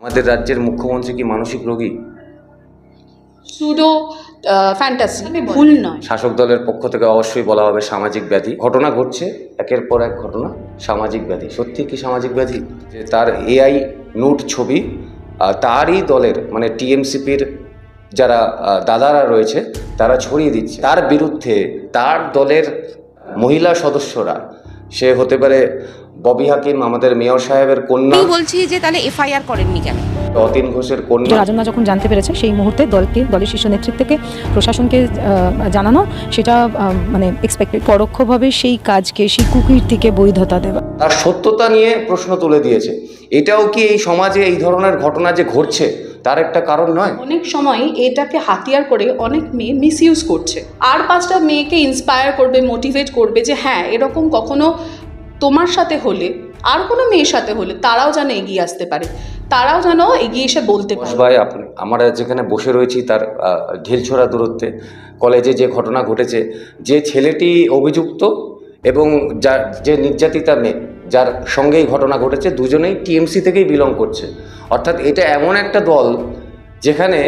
আমাদের রাজ্যের মুখ্যমন্ত্রী কি মানসিক রোগী? সুডো ফ্যান্টাসি, ভুল নয়। শাসক দলের পক্ষ থেকে অবশ্যই বলা হবে সামাজিক ব্যাধি। ঘটনা ঘটছে একের পর এক ঘটনা, সামাজিক ব্যাধি। সত্যি কি সামাজিক ব্যাধি? যে তার এআই নুট ছবি তারই দলের মানে টিএমসিপির যারা দাদারা রয়েছে তারা ছড়িয়ে দিচ্ছে তার বিরুদ্ধে। তার দলের মহিলা সদস্যরা, সে হতে পারে ববি হাকিম, আমাদের মেয়র সাহেবের কন্যা। আমি বলছি যে তাহলে এফআইআর করেননি কেন? অতীন ঘোষের কন্যা। রাজন্যা যখন জানতে পেরেছে সেই মুহূর্তে দলের শীর্ষ নেতৃত্বকে প্রশাসনকে জানানো, সেটা মানে এক্সপেক্টেড। পরোক্ষভাবে সেই কাজকে, সেই কুকীর্তিকে বৈধতা দেওয়া, তার সত্যতা নিয়ে প্রশ্ন তুলে দিয়েছে। এটাও কি এই সমাজে এই ধরনের ঘটনা যে ঘটছে তার একটা কারণ নয়? অনেক সময় এটাকে হাতিয়ার করে অনেক মেয়ে মিসইউজ করছে, আর 5টা মেয়েকে ইন্সপায়ার করবে, মোটিভেট করবে যে হ্যাঁ এরকম কখনো তোমার সাথে হলে, আর কোনো মেয়ের সাথে হলে তারাও যেন এগিয়ে আসতে পারে, তারাও যেন এগিয়ে এসে বলতে পারে। ভাই, আমরা যেখানে বসে রয়েছি তার ঢিলছোড়া দূরত্বে কলেজে যে ঘটনা ঘটেছে, যে ছেলেটি অভিযুক্ত এবং যে নির্যাতিতা মেয়ে যার সঙ্গেই ঘটনা ঘটেছে, দুজনেই টিএমসি থেকেই বিলং করছে। অর্থাৎ এটা এমন একটা দল যেখানে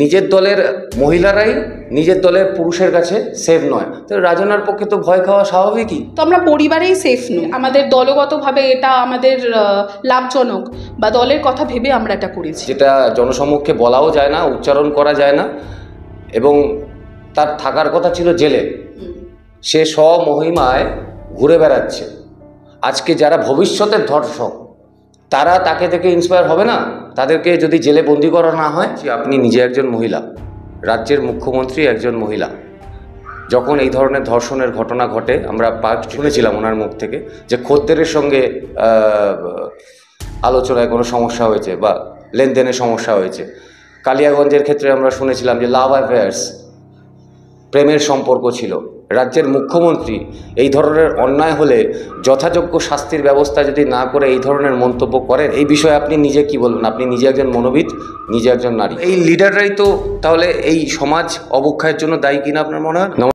নিজের দলের মহিলারাই নিজের দলের পুরুষের কাছে সেফ নয়। তো রাজনার পক্ষে তো ভয় খাওয়া স্বাভাবিকই। তো আমরা পরিবারেই সেফ নই, আমাদের দলগতভাবে এটা আমাদের লাভজনক বা দলের কথা ভেবে আমরা এটা করেছি, যেটা জনসমক্ষে বলাও যায় না, উচ্চারণ করা যায় না, এবং তার থাকার কথা ছিল জেলে। সে স্বমহিমায় ঘুরে বেড়াচ্ছে। আজকে যারা ভবিষ্যতের ধর্ষক তারা তাকে দেখে ইন্সপায়ার হবে না? তাদেরকে যদি জেলে বন্দি করা না হয়। আপনি নিজে একজন মহিলা, রাজ্যের মুখ্যমন্ত্রী একজন মহিলা। যখন এই ধরনের ধর্ষণের ঘটনা ঘটে, আমরা শুনেছিলাম ওনার মুখ থেকে যে খদ্দেরের সঙ্গে আলোচনায় কোনো সমস্যা হয়েছে বা লেনদেনের সমস্যা হয়েছে। কালিয়াগঞ্জের ক্ষেত্রে আমরা শুনেছিলাম যে লাভ অ্যাফেয়ার্স, প্রেমের সম্পর্ক ছিল। রাজ্যের মুখ্যমন্ত্রী এই ধরনের অন্যায় হলে যথাযোগ্য শাস্তির ব্যবস্থা যদি না করে এই ধরনের মন্তব্য করেন, এই বিষয়ে আপনি নিজে কি বলবেন? আপনি নিজে একজন মনোবিদ, নিজে একজন নারী। এই লিডাররাই তো তাহলে এই সমাজ অবক্ষয়ের জন্য দায়ী কিনা আপনার মনে হয়?